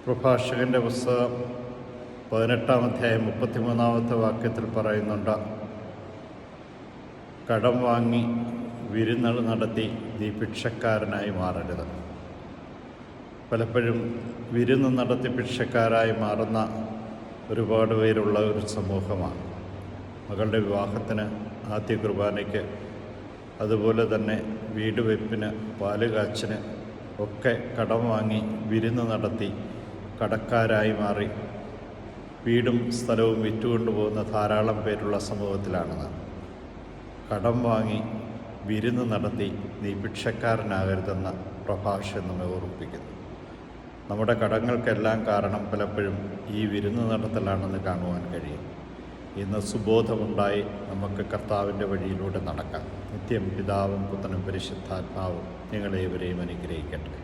പ്രഭാഷകൻ്റെ പുസ്തകം 18-ാം അധ്യായം 33-ാമത്തെ വാക്യത്തിൽ പറയുന്നുണ്ട്, കടം വാങ്ങി വിരുന്ന് നടത്തി നീ ഭിക്ഷക്കാരനായി മാറരുത്. പലപ്പോഴും വിരുന്ന് നടത്തി ഭിക്ഷക്കാരായി മാറുന്ന ഒരുപാട് പേരുള്ള ഒരു സമൂഹമാണ്. മകളുടെ വിവാഹത്തിന്, ആദ്യ കുർബാനയ്ക്ക്, അതുപോലെ തന്നെ വീട് വെപ്പിന്, പാലുകാച്ചിന് ഒക്കെ കടം വാങ്ങി വിരുന്ന് നടത്തി കടക്കാരായി മാറി വീടും സ്ഥലവും വിറ്റുകൊണ്ടുപോകുന്ന ധാരാളം പേരുള്ള സമൂഹത്തിലാണ് നാം. കടം വാങ്ങി വിരുന്ന് നടത്തി നീ ഭിക്ഷക്കാരനാകരുതെന്ന പ്രഭാഷകൻ നമ്മെ ഓർമ്മിപ്പിക്കുന്നു. നമ്മുടെ കടങ്ങൾക്കെല്ലാം കാരണം പലപ്പോഴും ഈ വിരുന്ന് നടത്തലാണെന്ന് കാണുവാൻ കഴിയും. ഇന്ന് സുബോധമുണ്ടായി നമുക്ക് കർത്താവിൻ്റെ വഴിയിലൂടെ നടക്കാം. നിത്യം പിതാവും പുത്രനും പരിശുദ്ധാത്മാവും നിങ്ങളേവരെയും അനുഗ്രഹിക്കട്ടെ.